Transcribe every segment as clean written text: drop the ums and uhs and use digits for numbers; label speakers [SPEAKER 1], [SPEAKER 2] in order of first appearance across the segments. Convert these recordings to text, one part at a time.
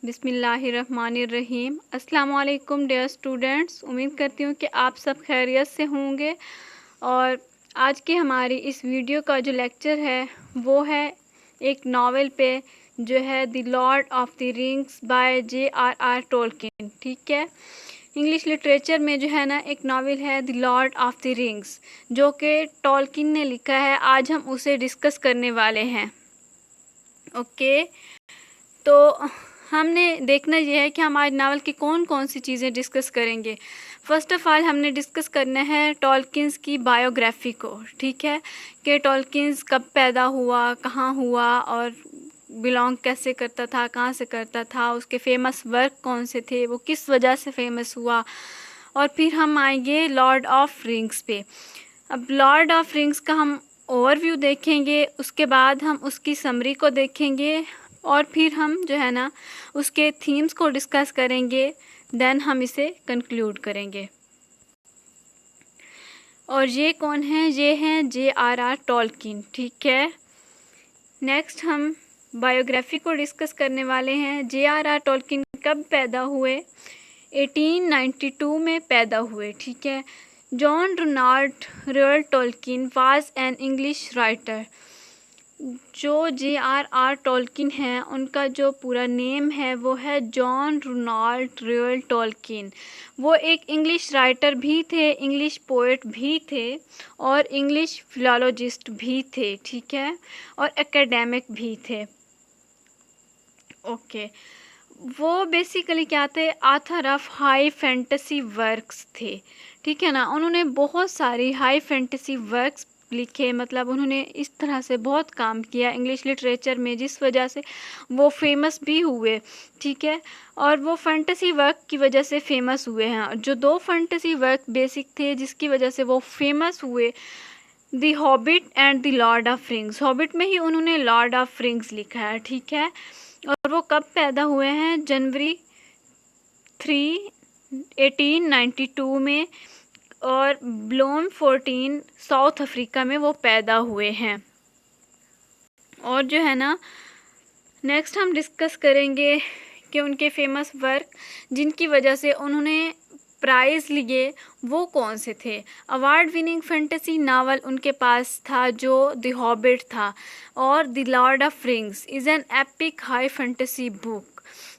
[SPEAKER 1] बिस्मिल्लाहिर्रहमानिर्रहीम। अस्सलाम वालेकुम डियर स्टूडेंट्स, उम्मीद करती हूँ कि आप सब खैरियत से होंगे। और आज की हमारी इस वीडियो का जो लेक्चर है वो है एक नावल पे, जो है the lord of the rings by J.R.R. Tolkien. ठीक है, इंग्लिश लिटरेचर में जो है ना एक नावल है the lord of the rings, जो कि टोल्किन ने लिखा है। आज हम उसे डिस्कस करने वाले हैं। ओके, तो हमने देखना यह है कि हम आज नावल की कौन कौन सी चीज़ें डिस्कस करेंगे। फ़र्स्ट ऑफ़ ऑल हमने डिस्कस करना है टोल्किन्स की बायोग्राफ़ी को। ठीक है, कि टोल्किन्स कब पैदा हुआ, कहाँ हुआ और बिलोंग कैसे करता था, कहाँ से करता था, उसके फेमस वर्क कौन से थे, वो किस वजह से फेमस हुआ। और फिर हम आएंगे लॉर्ड ऑफ रिंग्स पे। अब लॉर्ड ऑफ रिंग्स का हम ओवरव्यू देखेंगे, उसके बाद हम उसकी समरी को देखेंगे और फिर हम जो है ना उसके थीम्स को डिस्कस करेंगे। देन हम इसे कंक्लूड करेंगे। और ये कौन है? ये हैं J.R.R. टोल्किन। ठीक है, नेक्स्ट हम बायोग्राफी को डिस्कस करने वाले हैं। J.R.R. टोल्किन कब पैदा हुए? 1892 में पैदा हुए। ठीक है, John Ronald Royal Tolkien was an English writer. जो J.R.R. टोल्किन हैं उनका जो पूरा नेम है वो है जॉन रोनाल्ड रॉयल टोल्किन। वो एक इंग्लिश राइटर भी थे, इंग्लिश पोएट भी थे और इंग्लिश फिलोलॉजिस्ट भी थे। ठीक है, और एकेडमिक भी थे। ओके, वो बेसिकली क्या थे? Author of high fantasy works थे। ठीक है ना, उन्होंने बहुत सारी हाई फैंटेसी वर्क्स लिखे, मतलब उन्होंने इस तरह से बहुत काम किया इंग्लिश लिटरेचर में, जिस वजह से वो फेमस भी हुए। ठीक है, और वो फैंटेसी वर्क की वजह से फेमस हुए हैं। जो दो फैंटेसी वर्क बेसिक थे जिसकी वजह से वो फेमस हुए, the hobbit and the lord of rings. Hobbit में ही उन्होंने लॉर्ड ऑफ रिंग्स लिखा है। ठीक है, और वो कब पैदा हुए हैं? जनवरी 3, 1892 में, और ब्लोम 14 साउथ अफ्रीका में वो पैदा हुए हैं। और जो है ना नेक्स्ट हम डिस्कस करेंगे कि उनके फेमस वर्क जिनकी वजह से उन्होंने प्राइज़ लिए वो कौन से थे। अवार्ड विनिंग फैंटेसी नावल उनके पास था जो द हॉबिट था, और the lord of rings is an epic high fantasy book.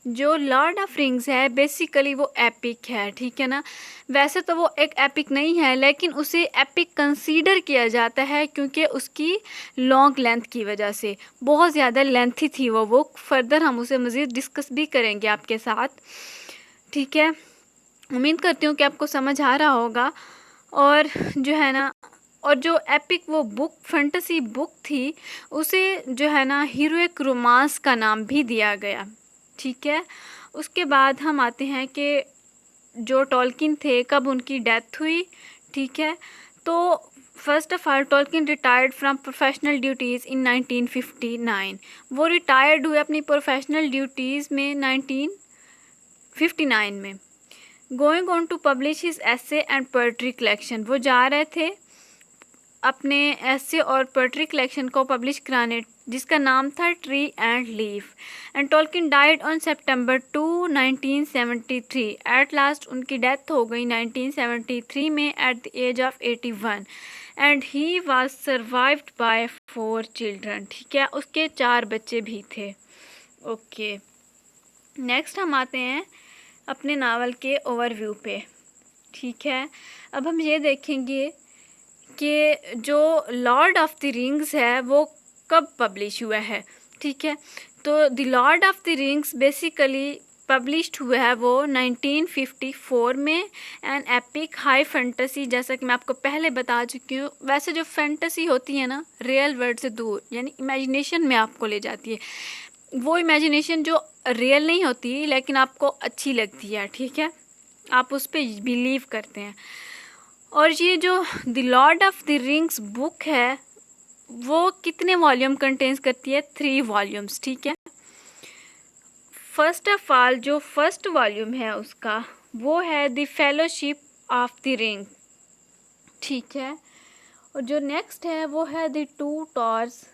[SPEAKER 1] जो लॉर्ड ऑफ रिंग्स है बेसिकली वो एपिक है। ठीक है ना, वैसे तो वो एक एपिक नहीं है लेकिन उसे एपिक कंसीडर किया जाता है क्योंकि उसकी लॉन्ग लेंथ की वजह से। बहुत ज़्यादा लेंथी थी वो बुक। फर्दर हम उसे मज़ीद डिस्कस भी करेंगे आपके साथ। ठीक है, उम्मीद करती हूँ कि आपको समझ आ रहा होगा। और जो है ना, और जो एपिक वो बुक फैंटेसी बुक थी उसे जो है ना हीरोइक रोमांस का नाम भी दिया गया। ठीक है, उसके बाद हम आते हैं कि जो टोल्किन थे कब उनकी डेथ हुई। ठीक है, तो first of all Tolkien retired from professional duties in 1959। वो रिटायर्ड हुए अपनी प्रोफेशनल ड्यूटीज़ में 1959 में। Going on to publish his essay and poetry collection, वो जा रहे थे अपने ऐसे और पोएट्री कलेक्शन को पब्लिश कराने, जिसका नाम था tree and leaf. And Tolkien died on September 2, 1973। At last उनकी डेथ हो गई 1973 में at the age of 81। And he was survived by 4 children. ठीक है, उसके 4 बच्चे भी थे। ओके, नेक्स्ट हम आते हैं अपने नावल के ओवरव्यू पे। ठीक है, अब हम ये देखेंगे कि जो लॉर्ड ऑफ द रिंग्स है वो कब पब्लिश हुआ है। ठीक है, तो the lord of the rings basically published हुआ है वो 1954 में। एन एपिक हाई फैंटेसी, जैसा कि मैं आपको पहले बता चुकी हूँ। वैसे जो फैंटेसी होती है ना रियल वर्ल्ड से दूर, यानी इमेजिनेशन में आपको ले जाती है, वो इमेजिनेशन जो रियल नहीं होती लेकिन आपको अच्छी लगती है। ठीक है, आप उस पर बिलीव करते हैं। और ये जो the lord of the rings book है वो कितने वॉल्यूम कंटेन्स करती है? 3 वॉल्यूम्स। ठीक है, फर्स्ट ऑफ ऑल जो फर्स्ट वॉल्यूम है उसका वो है the fellowship of the ring. ठीक है, और जो नेक्स्ट है वो है the 2 torques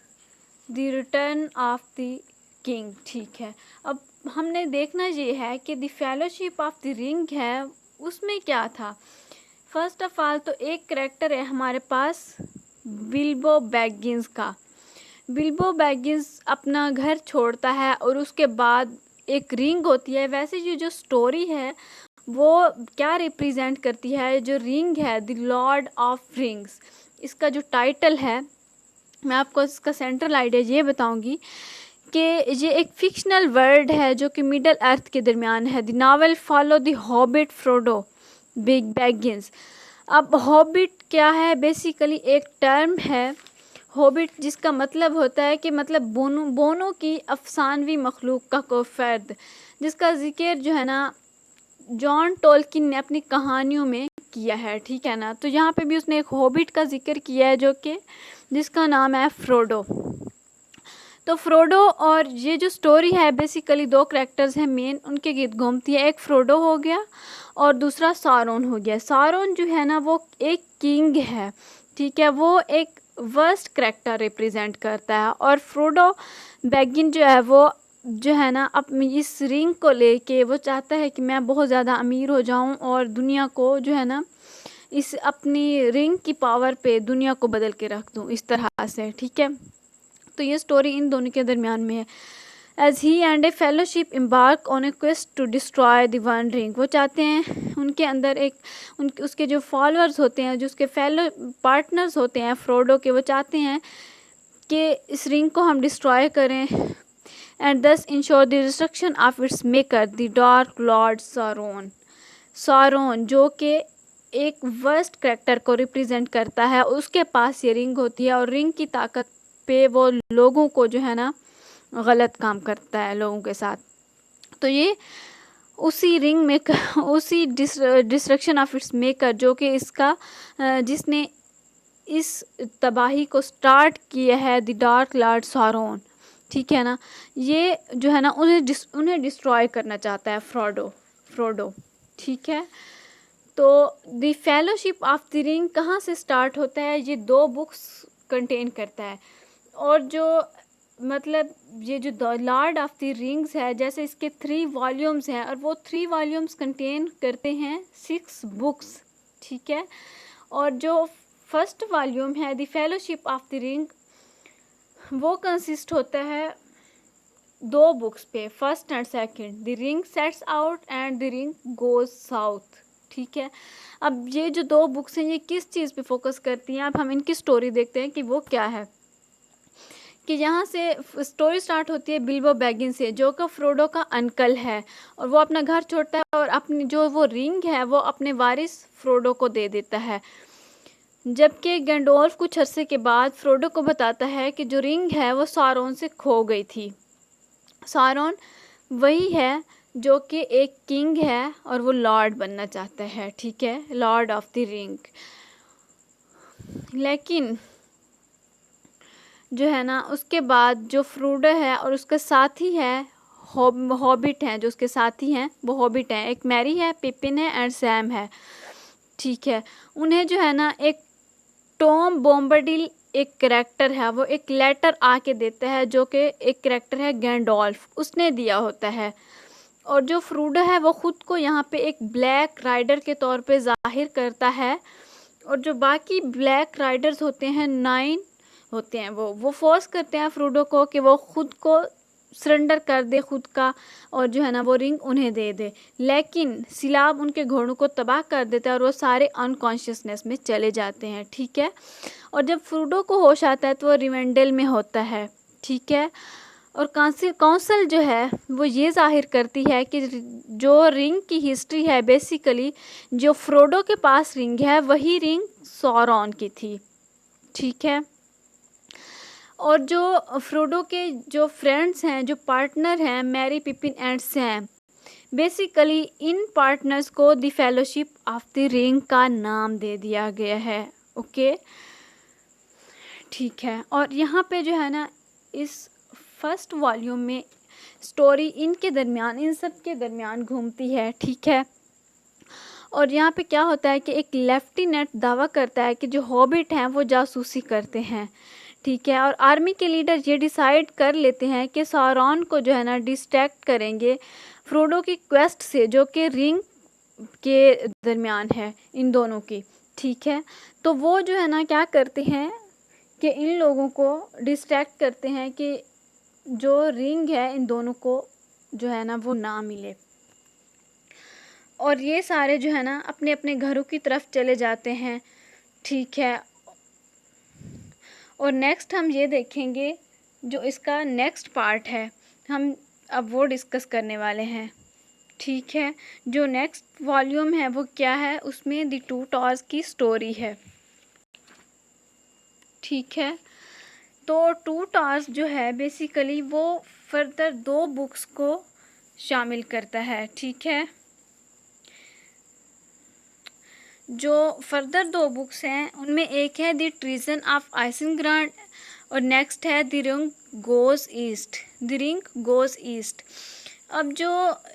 [SPEAKER 1] the return of the king. ठीक है, अब हमने देखना ये है कि the fellowship of the ring है, उसमें क्या था। फर्स्ट ऑफ ऑल तो एक करेक्टर है हमारे पास बिल्बो बैगिंस का। बिल्बो बैगिंस अपना घर छोड़ता है और उसके बाद एक रिंग होती है। वैसे ये जो स्टोरी है वो क्या रिप्रेजेंट करती है, जो रिंग है द लॉर्ड ऑफ रिंग्स, इसका जो टाइटल है, मैं आपको इसका सेंट्रल आइडिया ये बताऊंगी कि ये एक फिक्शनल वर्ल्ड है जो कि मिडल अर्थ के दरमियान है। The novel follow the hobbit Frodo big Baggins. अब हॉबिट क्या है, बेसिकली एक टर्म है हॉबिट, जिसका मतलब होता है कि मतलब बोनों की अफसानवी मखलूक का कोई फ़र्द, जिसका जिक्र जो है ना जॉन टोल्किन ने अपनी कहानियों में किया है, ठीक है ना। तो यहाँ पे भी उसने एक हॉबिट का जिक्र किया है जो कि जिसका नाम है फ्रोडो। तो फ्रोडो और ये जो स्टोरी है बेसिकली दो करैक्टर्स हैं मेन, उनके गीत घूमती है। एक फ्रोडो हो गया और दूसरा सारोन हो गया। सारोन जो है ना वो एक किंग है, ठीक है, वो एक वर्स्ट करैक्टर रिप्रेजेंट करता है। और फ्रोडो बैगिन जो है वो जो है ना अपनी इस रिंग को लेके वो चाहता है कि मैं बहुत ज़्यादा अमीर हो जाऊं और दुनिया को जो है ना इस अपनी रिंग की पावर पे दुनिया को बदल के रख दूं, इस तरह से, ठीक है। तो ये स्टोरी इन दोनों के दरमियान में है। Age he and a fellowship embark on a quest to destroy the one ring, वो चाहते हैं उनके अंदर एक उसके जो फॉलोअर्स होते हैं, जो उसके फेलो पार्टनर्स होते हैं फ्रोडो के, वो चाहते हैं कि इस रिंग को हम डिस्ट्रॉय करें and thus ensure the destruction of its maker the dark lord Sauron. Sauron जो कि एक वर्स्ट करैक्टर को रिप्रेजेंट करता है, उसके पास ये रिंग होती है और रिंग की ताकत पे वो लोगों को जो है ना गलत काम करता है लोगों के साथ। तो ये उसी रिंग में उसी डिस्ट्रक्शन ऑफ इट्स मेकर जो कि इसका जिसने इस तबाही को स्टार्ट किया है द डार्क लॉर्ड सारोन, ठीक है ना, ये जो है ना उन्हें डिस्ट्रॉय करना चाहता है फ्रोडो, ठीक है। तो the fellowship of the ring कहाँ से स्टार्ट होता है, ये 2 बुक्स कंटेन करता है। और जो मतलब ये जो the lord of the rings है, जैसे इसके 3 वॉल्यूम्स हैं और वो 3 वॉल्यूम्स कंटेन करते हैं 6 बुक्स, ठीक है। और जो फर्स्ट वॉल्यूम है the fellowship of the ring, वो कंसिस्ट होता है 2 बुक्स पे, first and second, the ring sets out and the ring goes south, ठीक है। अब ये जो 2 बुक्स हैं ये किस चीज़ पे फोकस करती हैं, अब हम इनकी स्टोरी देखते हैं कि वो क्या है। कि यहाँ से स्टोरी स्टार्ट होती है बिल्बो बैगिन से, जो कि फ्रोडो का अंकल है, और वो अपना घर छोड़ता है और अपनी जो वो रिंग है वो अपने वारिस फ्रोडो को दे देता है। जबकि गैंडोल्फ कुछ अरसे के बाद फ्रोडो को बताता है कि जो रिंग है वो सारोन से खो गई थी। सारोन वही है जो कि एक किंग है और वो लॉर्ड बनना चाहता है, ठीक है, लॉर्ड ऑफ द रिंग। लेकिन जो है ना उसके बाद जो फ्रोडो है और उसका साथी है हॉबिट हैं, जो उसके साथी हैं वो हॉबिट हैं, एक मैरी है, पिपिन है एंड सैम है, ठीक है। उन्हें जो है ना एक टॉम बॉम्बरडिल एक करैक्टर है, वो एक लेटर आके देता है जो कि एक करैक्टर है गैंडोल्फ, उसने दिया होता है। और जो फ्रोडो है वो ख़ुद को यहाँ पे एक ब्लैक राइडर के तौर पे ज़ाहिर करता है, और जो बाकी ब्लैक राइडर्स होते हैं 9 होते हैं, वो फोर्स करते हैं फ्रोडो को कि वो ख़ुद को सरेंडर कर दे खुद का, और जो है ना वो रिंग उन्हें दे दे। लेकिन सिलाब उनके घोड़ों को तबाह कर देता है और वो सारे अनकॉन्शियसनेस में चले जाते हैं, ठीक है। और जब फ्रोडो को होश आता है तो वो रिवेंडल में होता है, ठीक है। और काउंसिल जो है वो ये जाहिर करती है कि जो रिंग की हिस्ट्री है, बेसिकली जो फ्रोडो के पास रिंग है वही रिंग सौरॉन की थी, ठीक है। और जो फ्रोडो के जो फ्रेंड्स हैं, जो पार्टनर हैं, Merry, Pippin and Sam, basically इन पार्टनर्स को the fellowship of the ring का नाम दे दिया गया है, ओके, ठीक है। और यहाँ पे जो है ना इस फर्स्ट वॉल्यूम में स्टोरी इनके दरमियान, इन सब के दरमियान घूमती है, ठीक है। और यहाँ पे क्या होता है कि एक लेफ्टिनेंट दावा करता है कि जो हॉबिट हैं वो जासूसी करते हैं, ठीक है। और आर्मी के लीडर ये डिसाइड कर लेते हैं कि सौरॉन को जो है ना डिस्ट्रैक्ट करेंगे फ्रोडो की क्वेस्ट से, जो कि रिंग के दरमियान है इन दोनों की। ठीक है, तो वो जो है ना क्या करते हैं कि इन लोगों को डिस्ट्रैक्ट करते हैं कि जो रिंग है इन दोनों को जो है ना वो ना मिले, और ये सारे जो है ना अपने अपने घरों की तरफ चले जाते हैं। ठीक है, और नेक्स्ट हम ये देखेंगे जो इसका नेक्स्ट पार्ट है, हम अब वो डिस्कस करने वाले हैं। ठीक है, जो नेक्स्ट वॉल्यूम है वो क्या है, उसमें द टू टॉर्स की स्टोरी है। ठीक है, तो टू टॉर्स जो है बेसिकली वो फर्दर 2 बुक्स को शामिल करता है। ठीक है, जो फर्दर 2 बुक्स हैं उनमें एक है द ट्रीजन ऑफ आइसेनग्रांड और नेक्स्ट है the ring goes east, the ring goes east. अब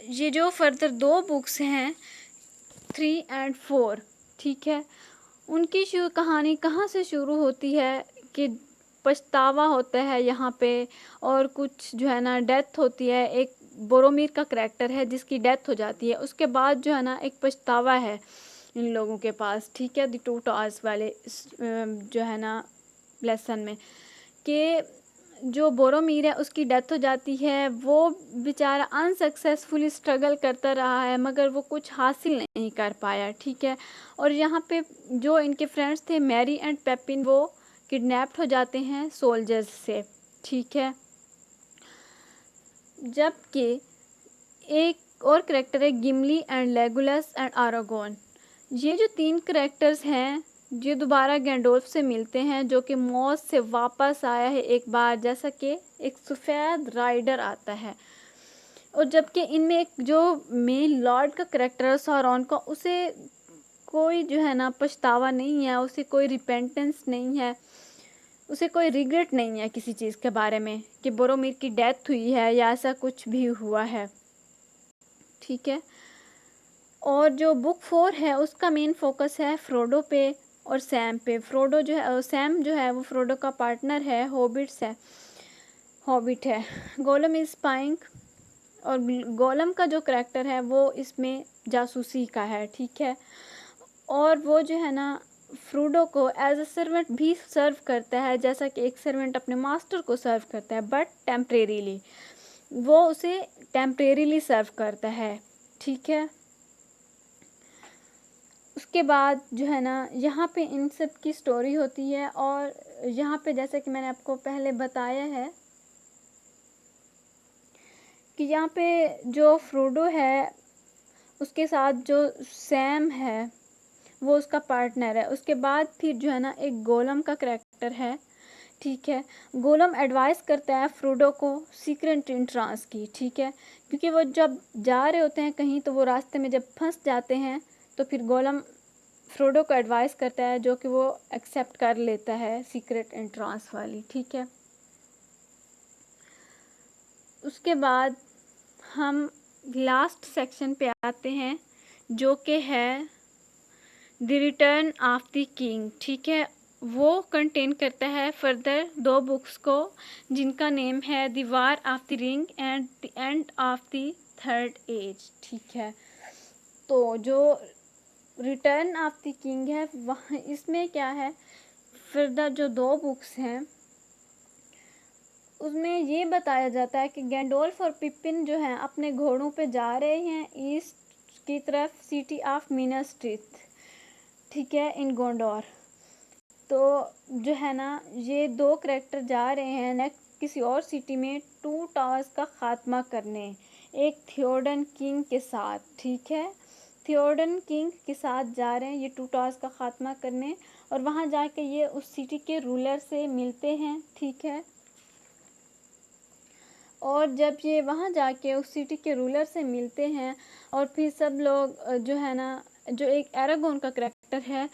[SPEAKER 1] ये जो फर्दर 2 बुक्स हैं 3 और 4, ठीक है, उनकी कहानी कहाँ से शुरू होती है कि पछतावा होता है यहाँ पे, और कुछ जो है ना डेथ होती है। एक बोरोमीर का करैक्टर है जिसकी डेथ हो जाती है, उसके बाद जो है ना एक पछतावा है इन लोगों के पास। ठीक है, द टू टॉर्स वाले जो है ना लेसन में, कि जो बोरोमीर है उसकी डेथ हो जाती है, वो बेचारा अनसक्सेसफुली स्ट्रगल करता रहा है मगर वो कुछ हासिल नहीं कर पाया। ठीक है, और यहाँ पे जो इनके फ्रेंड्स थे मैरी एंड पेपिन, वो किडनैप्ड हो जाते हैं सोल्जर्स से। ठीक है, जबकि एक और करैक्टर है गिमली एंड लेगोलस एंड आरागोन। ये जो 3 करैक्टर्स हैं ये दोबारा गैंडोल्फ से मिलते हैं, जो कि मौत से वापस आया है एक बार, जैसा कि एक सफ़ेद राइडर आता है। और जबकि इनमें एक जो मेन लॉर्ड का करैक्टर है सौरॉन का, उसे कोई जो है ना पछतावा नहीं है, उसे कोई रिपेंटेंस नहीं है, उसे कोई रिग्रेट नहीं है किसी चीज़ के बारे में कि बोरोमीर की डेथ हुई है या ऐसा कुछ भी हुआ है। ठीक है, और जो बुक 4 है उसका मेन फोकस है फ्रोडो पे और सैम पे। फ्रोडो जो है, सैम जो है वो फ्रोडो का पार्टनर है, हॉबिट है। गोलम इज स्पाइंग, और गोलम का जो करैक्टर है वो इसमें जासूसी का है। ठीक है, और वो जो है ना फ्रोडो को एज अ सर्वेंट भी सर्व करता है, जैसा कि एक सर्वेंट अपने मास्टर को सर्व करता है, बट टेम्परेरीली, वो उसे टेम्परेरीली सर्व करता है। ठीक है, उसके बाद जो है ना यहाँ पे इन सब की स्टोरी होती है, और यहाँ पे जैसे कि मैंने आपको पहले बताया है कि यहाँ पे जो फ्रोडो है उसके साथ जो सैम है वो उसका पार्टनर है। उसके बाद फिर जो है ना एक गोलम का करैक्टर है। ठीक है, गोलम एडवाइस करता है फ्रोडो को सीक्रेट एंट्रांस की। ठीक है, क्योंकि वो जब जा रहे होते हैं कहीं तो वो रास्ते में जब फंस जाते हैं तो फिर गोलम फ्रोडो को एडवाइस करता है, जो कि वो एक्सेप्ट कर लेता है सीक्रेट एंट्रांस वाली। ठीक है, उसके बाद हम लास्ट सेक्शन पे आते हैं जो कि है the return of the king. ठीक है, वो कंटेन करता है फर्दर 2 बुक्स को जिनका नेम है the war of the ring and the end of the third age. ठीक है, तो जो रिटर्न ऑफ द किंग है वहाँ इसमें क्या है, फर्दर जो 2 बुक्स हैं उसमें ये बताया जाता है कि गैंडोल्फ और पिपिन जो हैं अपने घोड़ों पे जा रहे हैं ईस्ट की तरफ, सिटी ऑफ मिना स्ट्रीट। ठीक है, इन गोंडोर। तो जो है ना ये 2 करैक्टर जा रहे हैं नेक्स्ट किसी और सिटी में टू टावर्स का खात्मा करने, एक थियोडन किंग के साथ। ठीक है, थियोडन किंग के साथ जा रहे हैं ये टू टावर्स का खात्मा करने, और वहाँ जाके ये उस सिटी के रूलर से मिलते हैं। ठीक है, और जब ये वहाँ जाके उस सिटी के रूलर से मिलते हैं और फिर सब लोग जो है ना, जो एक एरागोन का करैक्टर कैरेक्टर है,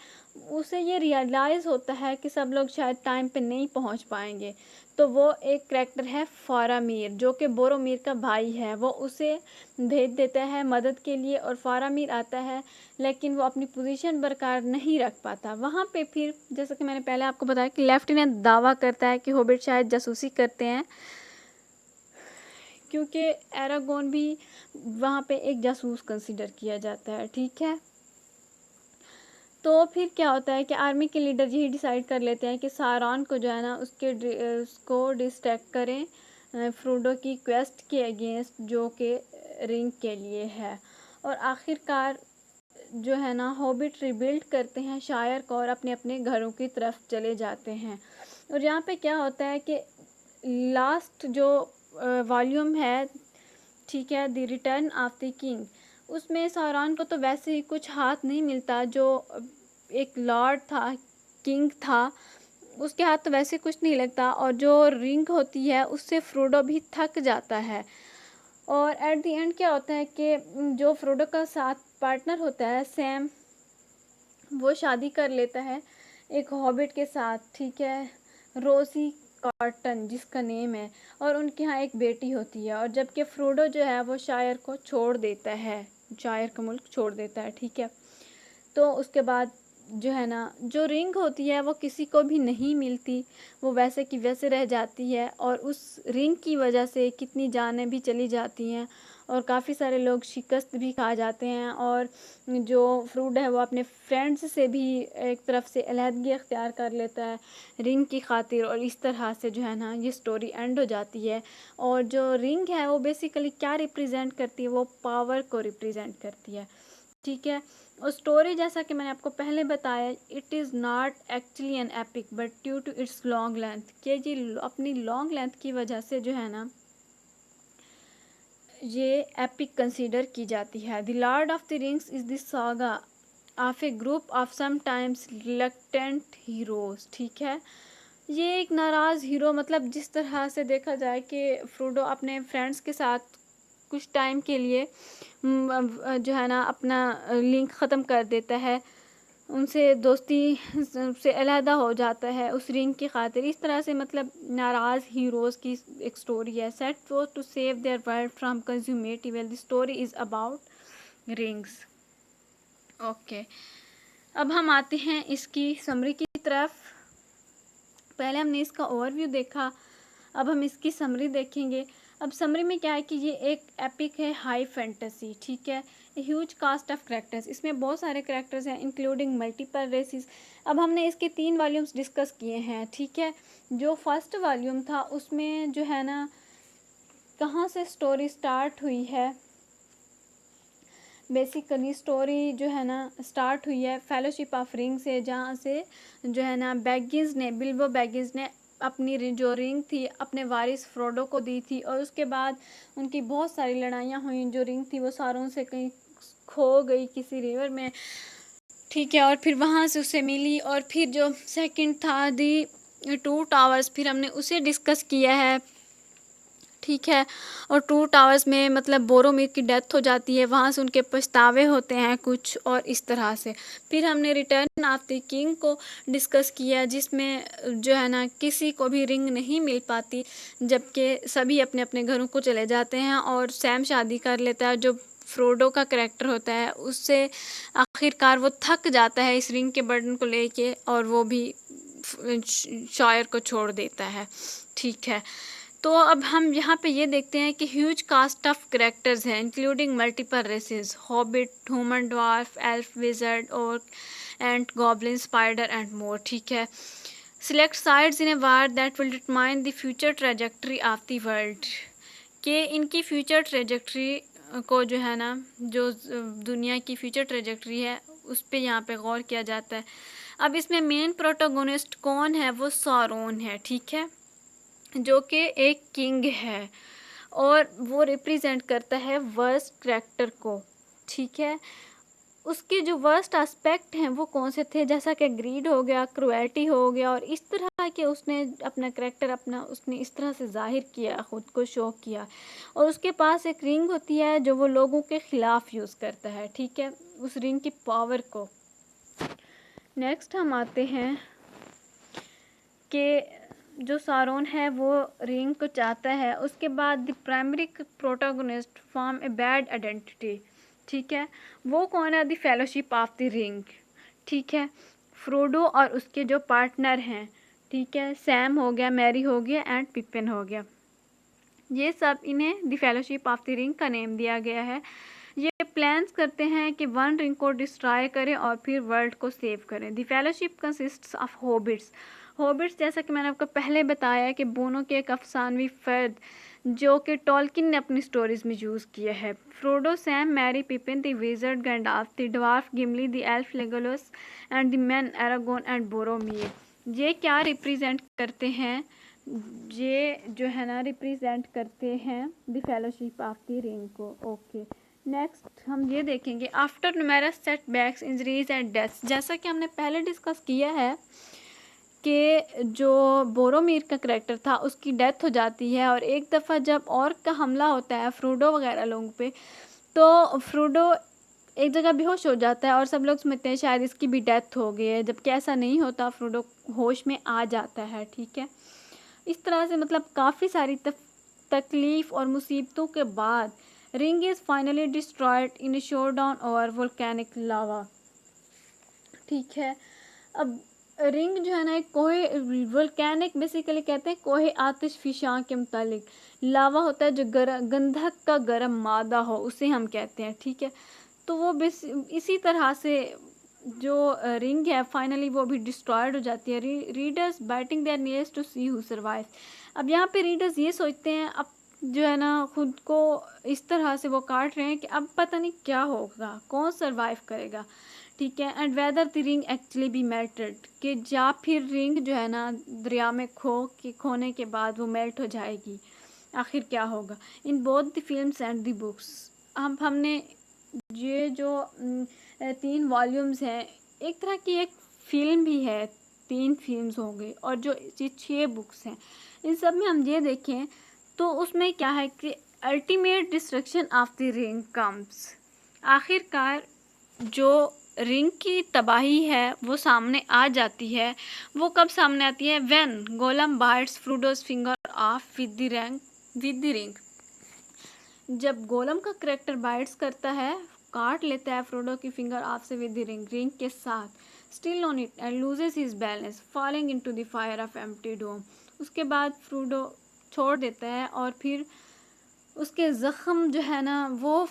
[SPEAKER 1] उसे ये रियलाइज़ होता है कि सब लोग शायद टाइम पे नहीं पहुंच पाएंगे, तो वो एक कैरेक्टर है फारामीर, जो कि बोरोमीर का भाई है। वो उसे भेज देता है मदद के लिए और फारामीर आता है, लेकिन वो अपनी पोजीशन बरकरार नहीं रख पाता। वहाँ पे फिर जैसा कि मैंने पहले आपको बताया कि लेफ्टिनेंट दावा करता है कि हॉबिट शायद जासूसी करते हैं, क्योंकि एरागोन भी वहाँ पे एक जासूस कंसीडर किया जाता है। ठीक है, तो फिर क्या होता है कि आर्मी के लीडर यही डिसाइड कर लेते हैं कि सारान को जो है ना उसको डिस्ट्रैक्ट करें फ्रोडो की क्वेस्ट के अगेंस्ट, जो कि रिंग के लिए है। और आखिरकार जो है ना हॉबिट रिबिल्ड करते हैं शायर को और अपने अपने घरों की तरफ चले जाते हैं। और यहाँ पे क्या होता है कि लास्ट जो वॉल्यूम है, ठीक है, the return of the king, उसमें सारान को तो वैसे ही कुछ हाथ नहीं मिलता। जो एक लॉर्ड था, किंग था, उसके हाथ तो वैसे कुछ नहीं लगता, और जो रिंग होती है उससे फ्रोडो भी थक जाता है। और एट द एंड क्या होता है कि जो फ्रोडो का साथ पार्टनर होता है सैम, वो शादी कर लेता है एक हॉबिट के साथ, ठीक है, रोसी कॉटन जिसका नेम है, और उनके यहाँ एक बेटी होती है। और जबकि फ्रोडो जो है वो शायर को छोड़ देता है, शायर का मुल्क छोड़ देता है। ठीक है, तो उसके बाद जो है ना जो रिंग होती है वो किसी को भी नहीं मिलती, वो वैसे की वैसे रह जाती है। और उस रिंग की वजह से कितनी जानें भी चली जाती हैं और काफ़ी सारे लोग शिकस्त भी खा जाते हैं। और जो फ्रूड है वो अपने फ्रेंड्स से भी एक तरफ से अलहदगी अख्तियार कर लेता है रिंग की खातिर, और इस तरह से जो है ना ये स्टोरी एंड हो जाती है। और जो रिंग है वो बेसिकली क्या रिप्रेजेंट करती है, वो पावर को रिप्रेजेंट करती है। ठीक है, और स्टोरी जैसा कि मैंने आपको पहले बताया, it is not actually an epic but due to its long length, कि ये अपनी लॉन्ग लेंथ की वजह से जो है ना ये एपिक कंसीडर की जाती है। The lord of the rings is the saga of A group of sometimes reluctant heroes. ठीक है, ये एक नाराज़ हीरो, मतलब जिस तरह से देखा जाए कि फ्रोडो अपने फ्रेंड्स के साथ कुछ टाइम के लिए जो है ना अपना लिंक ख़त्म कर देता है, उनसे दोस्ती से अलहदा हो जाता है उस रिंग की खातिर। इस तरह से मतलब नाराज़ हीरोज़ की एक स्टोरी है। Set for to save their world from consummate evil, the story is about rings. Okay, अब हम आते हैं इसकी समरी की तरफ। पहले हमने इसका ओवरव्यू देखा, अब हम इसकी समरी देखेंगे। अब समरी में क्या है कि ये एक एपिक है हाई फैंटेसी। ठीक है, ह्यूज कास्ट ऑफ कैरेक्टर्स, इसमें बहुत सारे कैरेक्टर्स हैं इंक्लूडिंग मल्टीपल रेसिस। अब हमने इसके 3 वॉल्यूम्स डिस्कस किए हैं। ठीक है, जो फर्स्ट वॉल्यूम था उसमें जो है ना कहाँ से स्टोरी स्टार्ट हुई है, बेसिकली स्टोरी जो है ना स्टार्ट हुई है फेलोशिप ऑफ रिंग से, जहाँ से जो है ना बिल्बो बैगिंस ने अपनी जो रिंग थी अपने वारिस फ्रोडो को दी थी। और उसके बाद उनकी बहुत सारी लड़ाइयाँ हुई, जो रिंग थी वो सारों से कहीं खो गई किसी रिवर में। ठीक है, और फिर वहाँ से उसे मिली। और फिर जो सेकंड था दी 2 टावर्स, फिर हमने उसे डिस्कस किया है। ठीक है, और 2 टावर्स में मतलब बोरोमीर की डेथ हो जाती है, वहाँ से उनके पछतावे होते हैं कुछ, और इस तरह से। फिर हमने रिटर्न ऑफ द किंग को डिस्कस किया, जिसमें जो है ना किसी को भी रिंग नहीं मिल पाती, जबकि सभी अपने अपने घरों को चले जाते हैं। और सैम शादी कर लेता है, जो फ्रोडो का करैक्टर होता है, उससे आखिरकार वो थक जाता है इस रिंग के बर्डन को लेके, और वो भी शायर को छोड़ देता है। ठीक है, तो अब हम यहाँ पे ये देखते हैं कि ह्यूज कास्ट ऑफ कैरेक्टर्स हैं including multiple races, hobbit, human, dwarf, elf, wizard और ent, goblin, spider and more. ठीक है, select sides in a war that will determine the future trajectory of the world, कि इनकी future trajectory को जो है ना जो दुनिया की फ्यूचर ट्रेजेक्ट्री है उस पर यहाँ पे गौर किया जाता है। अब इसमें मेन प्रोटोगोनिस्ट कौन है, वो सॉरोन है। ठीक है, जो कि एक किंग है और वो रिप्रेजेंट करता है वर्स्ट करैक्टर को। ठीक है, उसके जो वर्स्ट एस्पेक्ट हैं वो कौन से थे, जैसा कि ग्रीड हो गया, क्रुएल्टी हो गया, और इस तरह के उसने अपना करैक्टर उसने इस तरह से जाहिर किया, ख़ुद को शो किया। और उसके पास एक रिंग होती है जो वो लोगों के ख़िलाफ़ यूज़ करता है। ठीक है, उस रिंग की पावर को। नेक्स्ट हम आते हैं कि जो सारोन है वो रिंग को चाहता है, उसके बाद the primary protagonist form a bad identity. ठीक है, वो कौन है? The fellowship of the ring. ठीक है, फ्रोडो और उसके जो पार्टनर हैं, ठीक है, सैम हो गया, मैरी हो गया एंड पिपिन हो गया, ये सब इन्हें the fellowship of the ring का नेम दिया गया है। ये प्लान्स करते हैं कि वन रिंग को डिस्ट्रॉय करें और फिर वर्ल्ड को सेव करें। The fellowship consists of habits. Habits जैसा कि मैंने आपको पहले बताया कि बोनो के एक अफसानवी फर्द जो कि टॉलकिन ने अपनी स्टोरीज में यूज़ किया है। Frodo, Sam, Merry, Pippin, the wizard Gandalf, the dwarf Gimli, the elf Legolas and the man Aragorn and Boromir, ये क्या रिप्रेजेंट करते हैं? ये जो है ना रिप्रेजेंट करते हैं the fellowship of the ring को। ओके, नेक्स्ट हम ये देखेंगे after numerous setbacks, injuries and deaths. जैसा कि हमने पहले डिस्कस किया है कि जो बोरोमीर का करैक्टर था उसकी डेथ हो जाती है, और एक दफ़ा जब और का हमला होता है फ्रोडो वगैरह लोगों पे, तो फ्रोडो एक जगह बेहोश हो जाता है और सब लोग समझते हैं शायद इसकी भी डेथ हो गई है, जबकि ऐसा नहीं होता, फ्रोडो होश में आ जाता है। ठीक है, इस तरह से मतलब काफ़ी सारी तकलीफ़ और मुसीबतों के बाद ring is finally destroyed in a showdown over volcanic lava. ठीक है, अब रिंग जो है ना एक कोहे वोल्केनिक बेसिकली कहते हैं कोहे आतिशफिशां के मुतालिक लावा होता है जो गंधक का गर्म मादा हो, उसे हम कहते हैं। ठीक है, तो वो इसी तरह से जो रिंग है फाइनली वो भी डिस्ट्रॉयड हो जाती है। Readers biting their nails to see who survive. अब यहाँ पे रीडर्स ये सोचते हैं, अब जो है ना खुद को इस तरह से वो काट रहे हैं कि अब पता नहीं क्या होगा, कौन सर्वाइव करेगा। ठीक है, and whether the ring actually be melted, कि या फिर रिंग जो है ना दरिया में खोने के बाद वो मेल्ट हो जाएगी, आखिर क्या होगा। In both the films and the books, हमने ये जो 3 वॉल्यूम्स हैं, एक तरह की एक फ़िल्म भी है, 3 फिल्म्स हो गई, और जो 6 बुक्स हैं, इन सब में हम ये देखें तो उसमें क्या है कि ultimate destruction of the ring comes, आखिरकार जो रिंग की तबाही है वो सामने आ जाती है। वो कब सामने आती है? When Gollum bites Frodo's finger off with the ring. जब गोलम का करैक्टर बाइट्स करता है, काट लेता है फ्रोडो की फिंगर ऑफ से विद द रिंग के साथ, still on it and loses his balance falling into the fire of empty Doom. उसके बाद फ्रोडो छोड़ देता है और फिर उसके ज़ख़्म जो है ना वो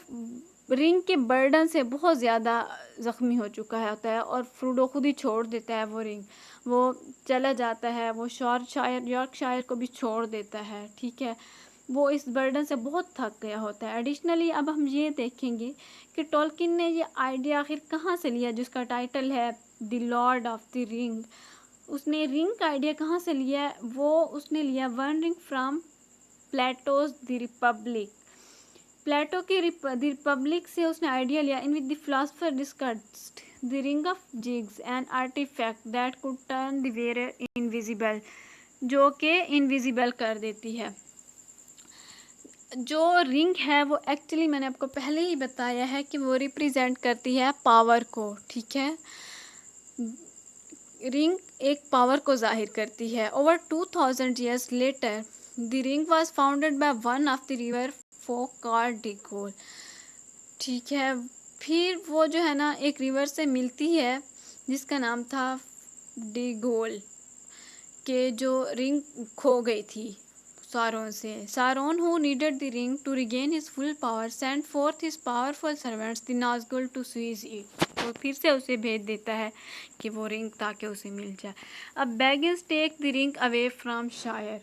[SPEAKER 1] रिंग के बर्डन से बहुत ज़्यादा ज़ख्मी हो चुका है होता है, और फ्रोडो खुद ही छोड़ देता है वो रिंग, वो चला जाता है, वो यॉर्कशायर को भी छोड़ देता है। ठीक है, वो इस बर्डन से बहुत थक गया होता है। एडिशनली अब हम ये देखेंगे कि टॉलकिन ने ये आइडिया आखिर कहाँ से लिया, जिसका टाइटल है the lord of the ring. उसने रिंग का आइडिया कहाँ से लिया? वो उसने लिया one ring from Plato's the republic. Plato की द रिपब्लिक से उसने आइडिया लिया। In with the philosopher discussed the ring of जिग्स an artifact that could turn the wear invisible, जो कि इनविजिबल कर देती है। जो रिंग है वो एक्चुअली मैंने आपको पहले ही बताया है कि वो रिप्रेजेंट करती है पावर को। ठीक है, रिंग एक पावर को जाहिर करती है। Over 2000 years later the ring was founded by one of the river folk called Deagol. ठीक है, फिर वो जो है ना एक रिवर से मिलती है जिसका नाम था डिगोल, के जो रिंग खो गई थी सारोन से। Sauron who needed the ring to regain his full power send forth his powerful servants the Nazgul to seize it, तो फिर से उसे भेज देता है कि वो रिंग ताकि उसे मिल जाए। अब Baggins take the ring away from Shire.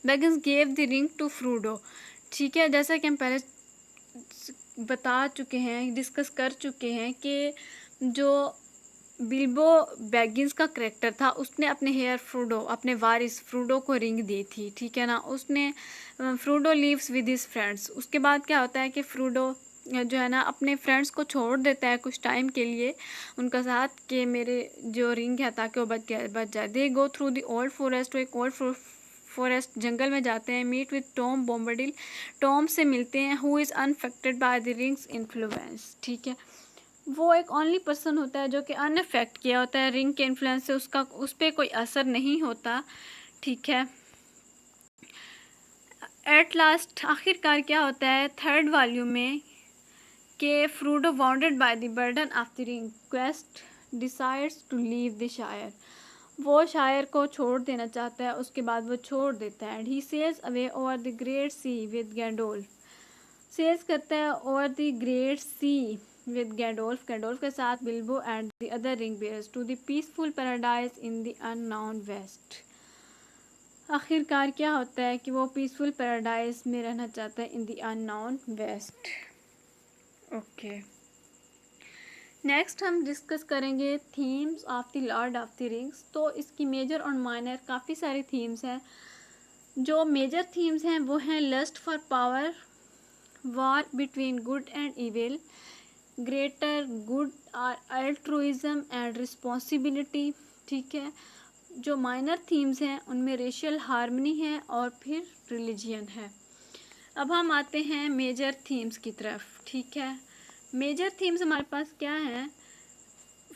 [SPEAKER 1] Baggins gave the ring to Frodo. ठीक है, जैसा कि हम पहले बता चुके हैं, डिस्कस कर चुके हैं कि जो बिल्बो बैगिंस का करैक्टर था उसने अपने हेयर फ्रोडो, अपने वारिस फ्रोडो को रिंग दी थी। ठीक है ना, उसने Frodo leaves with his friends. उसके बाद क्या होता है कि फ्रोडो जो है ना अपने फ्रेंड्स को छोड़ देता है कुछ टाइम के लिए उनका साथ, कि मेरे जो रिंग है ताकि वो बच जाए। They go through the old forest, एक ओल्ड फॉरेस्ट जंगल में जाते हैं। Meet with Tom Bombadil, Tom से मिलते हैं, who is unaffected by the ring's influence. ठीक है, वो एक ओनली पर्सन होता है जो कि अनअफेक्ट किया होता है रिंग के इन्फ्लुएंस से, उसका उस पर कोई असर नहीं होता, ठीक है। एट लास्ट आखिरकार क्या होता है थर्ड वॉल्यूम में कि Frodo wounded by the burden of the ring quest decides to leave the Shire. वो शायर को छोड़ देना चाहता है, उसके बाद वो छोड़ देता है। And he sails away over the great sea with Gandalf, sails करता है over the great sea with Gandalf, Gandalf के साथ Bilbo and the other ring bearers to the peaceful paradise in the unknown west. आखिरकार क्या होता है कि वो पीसफुल पैराडाइज में रहना चाहता है in the unknown west. Okay, next हम डिस्कस करेंगे themes of the lord of the rings. तो इसकी मेजर और माइनर काफ़ी सारी थीम्स हैं। जो मेजर थीम्स हैं वो हैं lust for power, war between good and evil, greater good और अल्ट्रुइज्म एंड रिस्पॉन्सिबिलिटी, ठीक है। जो माइनर थीम्स हैं उनमें रेशियल हार्मनी है और फिर रिलीजियन है। अब हम आते हैं मेजर थीम्स की तरफ, ठीक है। मेजर थीम्स हमारे पास क्या हैं?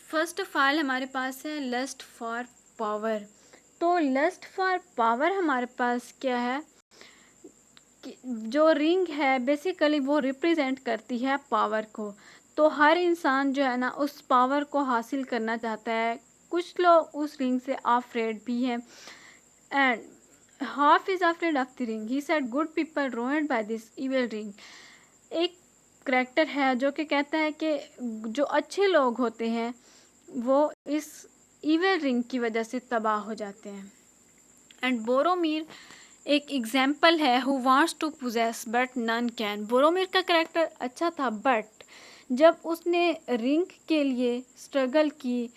[SPEAKER 1] फर्स्ट ऑफ ऑल हमारे पास है लस्ट फॉर पावर। तो लस्ट फॉर पावर हमारे पास क्या है कि जो रिंग है बेसिकली वो रिप्रेजेंट करती है पावर को। तो हर इंसान जो है ना उस पावर को हासिल करना चाहता है। कुछ लोग उस रिंग से अफ्रेड भी हैं। And half is afraid of the ring, he said good people ruined by this evil ring. एक करैक्टर है जो कि कहता है कि जो अच्छे लोग होते हैं वो इस इविल रिंग की वजह से तबाह हो जाते हैं। एंड बोरोमीर एक एग्जाम्पल है who wants to possess but none can. Boromir का करैक्टर अच्छा था बट जब उसने रिंग के लिए स्ट्रगल की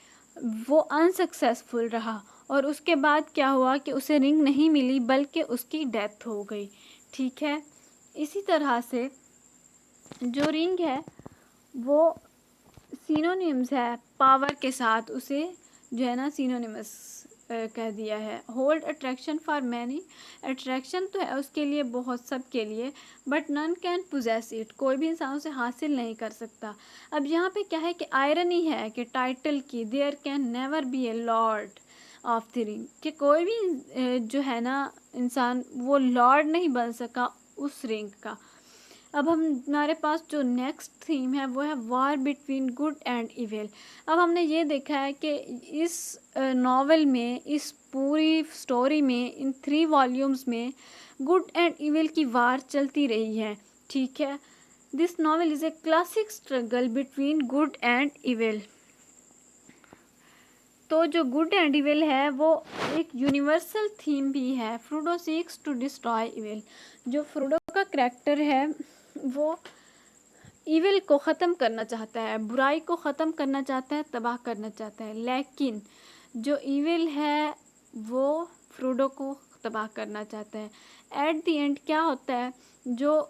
[SPEAKER 1] वो अनसक्सेसफुल रहा और उसके बाद क्या हुआ कि उसे रिंग नहीं मिली बल्कि उसकी डेथ हो गई, ठीक है। इसी तरह से जो रिंग है वो सिनोनिम्स है पावर के साथ, उसे जो है ना सिनोनिमस कह दिया है। Hold attraction for many, attraction तो है उसके लिए बहुत सब के लिए, but none can possess it, कोई भी इंसान उसे हासिल नहीं कर सकता। अब यहाँ पे क्या है कि आयरनी है कि टाइटल की there can never be a lord of the ring, कि कोई भी जो है ना इंसान वो लॉर्ड नहीं बन सका उस रिंग का। अब हमारे पास जो नेक्स्ट थीम है वो है war between good and evil. अब हमने ये देखा है कि इस नॉवेल में, इस पूरी स्टोरी में, इन 3 वॉल्यूम्स में गुड एंड इविल की वार चलती रही है, ठीक है। This novel is a classic struggle between good and evil. तो जो गुड एंड इविल है वो एक यूनिवर्सल थीम भी है। फ्रूडो सीक्स टू डिस्ट्रॉय इविल। जो फ्रूडो का करैक्टर है वो इविल को ख़त्म करना चाहता है, बुराई को ख़त्म करना चाहता है, तबाह करना चाहता है, लेकिन जो इविल है वो फ्रूडो को तबाह करना चाहता है। एट द एंड क्या होता है, जो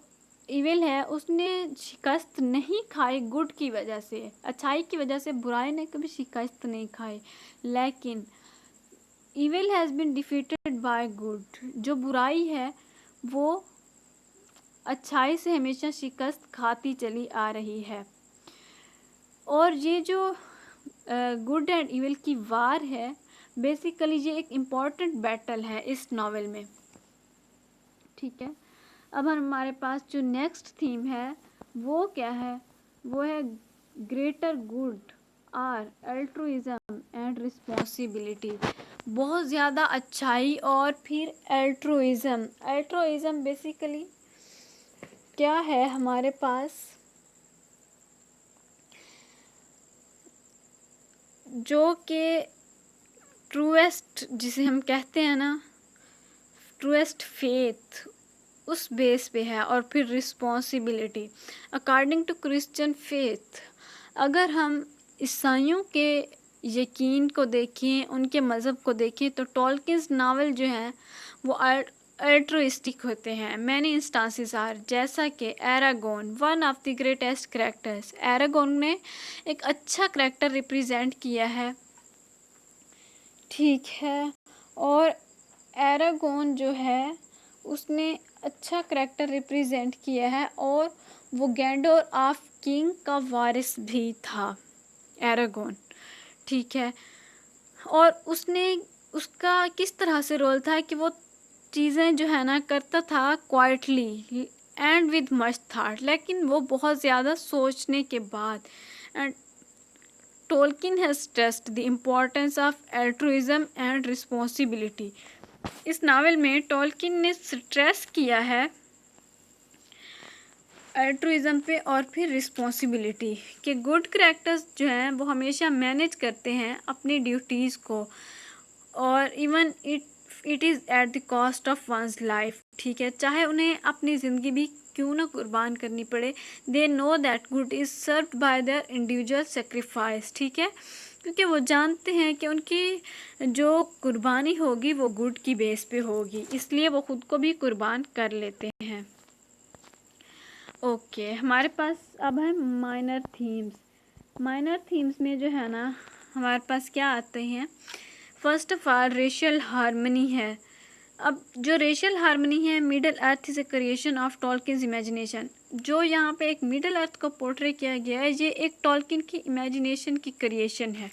[SPEAKER 1] इविल है उसने शिकस्त नहीं खाई गुड की वजह से, अच्छाई की वजह से। बुराई ने कभी शिकस्त नहीं खाई, लेकिन evil has been defeated by good. जो बुराई है वो अच्छाई से हमेशा शिकस्त खाती चली आ रही है। और ये जो गुड एंड इविल की वार है बेसिकली ये एक इम्पॉर्टेंट बैटल है इस नॉवेल में, ठीक है। अब हमारे पास जो नेक्स्ट थीम है वो क्या है? वो है greater good or altruism and responsibility. बहुत ज़्यादा अच्छाई और फिर अल्ट्रुइज्म। अल्ट्रुइज्म बेसिकली क्या है हमारे पास, जो कि ट्रूएस्ट जिसे हम कहते हैं ना, ट्रूएस्ट फेथ उस बेस पे है। और फिर responsibility according to Christian faith. अगर हम ईसाइयों के यकीन को देखें, उनके मज़हब को देखें, तो टॉलकिन्स नावल जो हैं वो अल्ट्रुइस्टिक होते हैं। मैनी इंस्टांसेस आर, जैसा कि Aragorn one of the greatest characters. Aragorn ने एक अच्छा करैक्टर रिप्रेजेंट किया है, ठीक है। और एरागोन जो है उसने अच्छा करैक्टर रिप्रेजेंट किया है और वो गैंडोर ऑफ किंग का वारिस भी था, एरागोन, ठीक है। और उसका किस तरह से रोल था कि वो चीज़ें जो है ना करता था quietly and with much thought, लेकिन वो बहुत ज़्यादा सोचने के बाद। And Tolkien has stressed the importance of altruism and responsibility. इस नावल में टोल्किन ने स्ट्रेस किया है एल्ट्रुइज्म पे और फिर रिस्पॉन्सिबिलिटी, कि गुड कैरेक्टर्स जो हैं वो हमेशा मैनेज करते हैं अपनी ड्यूटीज़ को, और even it is at the cost of one's life, ठीक है, चाहे उन्हें अपनी ज़िंदगी भी क्यों ना कुर्बान करनी पड़े। They know that good is served bye their individual sacrifice, ठीक है, क्योंकि वो जानते हैं कि उनकी जो कुर्बानी होगी वो गुड की बेस पे होगी, इसलिए वो खुद को भी कुर्बान कर लेते हैं। ओके, हमारे पास अब है माइनर थीम्स। माइनर थीम्स में जो है ना हमारे पास क्या आते हैं, first of all racial harmony है। अब जो रेशियल हार्मनी है, Middle Earth is a creation of Tolkien's imagination. जो यहाँ पे एक मिडल अर्थ को पोर्ट्रे किया गया है, ये एक टॉल्किन की इमेजिनेशन की क्रिएशन है।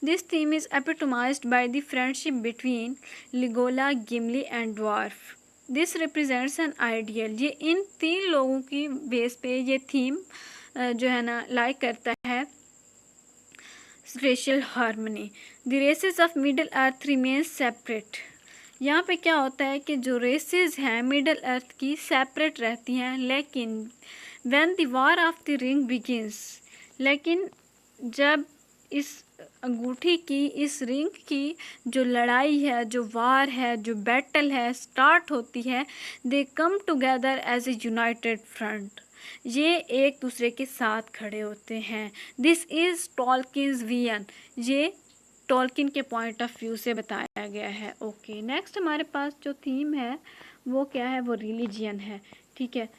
[SPEAKER 1] This theme is epitomized by the friendship between Legolas, Gimli and dwarf. This represents an ideal. ये इन 3 लोगों की बेस पे ये थीम जो है ना लाइक करता है racial harmony. The races of middle earth remains separate. यहाँ पे क्या होता है कि जो रेसेस हैं मिडल अर्थ की सेपरेट रहती हैं, लेकिन when the war of the ring begins, लेकिन जब इस अंगूठी की, इस रिंग की जो लड़ाई है, जो वार है, जो बैटल है स्टार्ट होती है, they come together as a united front. ये एक दूसरे के साथ खड़े होते हैं। This is Tolkien's vision. ये टॉल्किन के पॉइंट ऑफ व्यू से बताया गया है। ओके, नेक्स्ट हमारे पास जो थीम है वो क्या है, वो रिलीजियन है, ठीक है।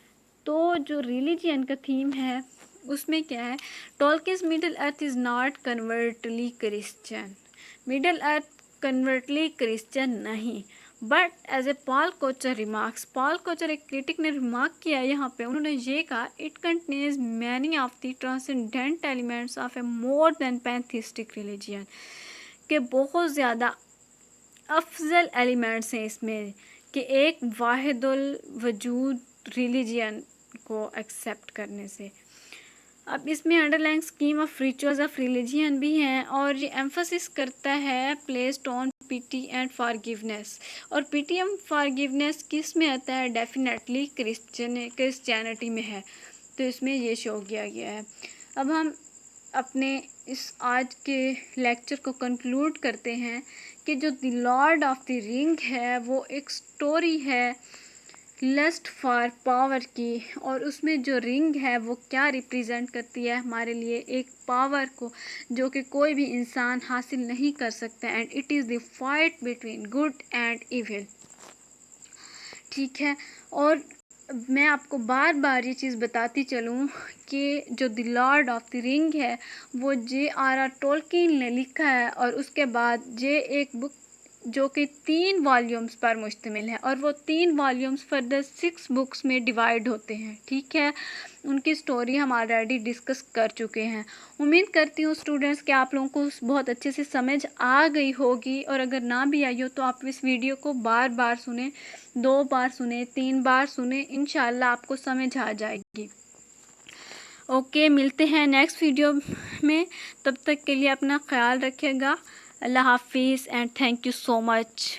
[SPEAKER 1] तो जो रिलीजियन का थीम है उसमें क्या है, Tolkien's Middle Earth is not covertly Christian. Middle Earth covertly Christian नहीं, but as a Paul Kocher remarks, Paul Kocher एक क्रिटिक ने रिमार्क किया यहाँ पे, उन्होंने ये कहा, it contains many of the transcendent elements of a more than pantheistic religion, के बहुत ज़्यादा अफजल एलिमेंट्स हैं इसमें, कि एक वाहिदुल वजूद रिलीजियन को एक्सेप्ट करने से। अब इसमें underlying scheme of rituals of religion भी हैं, और ये एम्फोसिस करता है placed on pity and forgiveness. और पिटी एंड फॉरगिवनेस किस में आता है, डेफिनेटली क्रिश्चियनिटी में है, तो इसमें ये शो किया गया है। अब हम अपने इस आज के लेक्चर को कंक्लूड करते हैं कि जो the lord of the ring है वो एक स्टोरी है लस्ट फॉर पावर की, और उसमें जो रिंग है वो क्या रिप्रेजेंट करती है हमारे लिए, एक पावर को जो कि कोई भी इंसान हासिल नहीं कर सकता, and it is the fight between good and evil, ठीक है। और मैं आपको बार बार ये चीज़ बताती चलूँ कि जो the lord of the ring है वो J.R.R. टोल्किन ने लिखा है, और उसके बाद ये एक बुक जो कि 3 वॉल्यूम्स पर मुश्तमिल है, और वो 3 वॉल्यूम्स फर्दर 6 बुक्स में डिवाइड होते हैं, ठीक है। उनकी स्टोरी हम ऑलरेडी डिस्कस कर चुके हैं। उम्मीद करती हूँ स्टूडेंट्स कि आप लोगों को बहुत अच्छे से समझ आ गई होगी, और अगर ना भी आई हो तो आप इस वीडियो को बार बार सुने, 2 बार सुने, 3 बार सुने, इंशाल्लाह आपको समझ आ जाएगी। ओके, मिलते हैं नेक्स्ट वीडियो में, तब तक के लिए अपना ख्याल रखिएगा। अल्लाह हाफिज़ and thank you so much.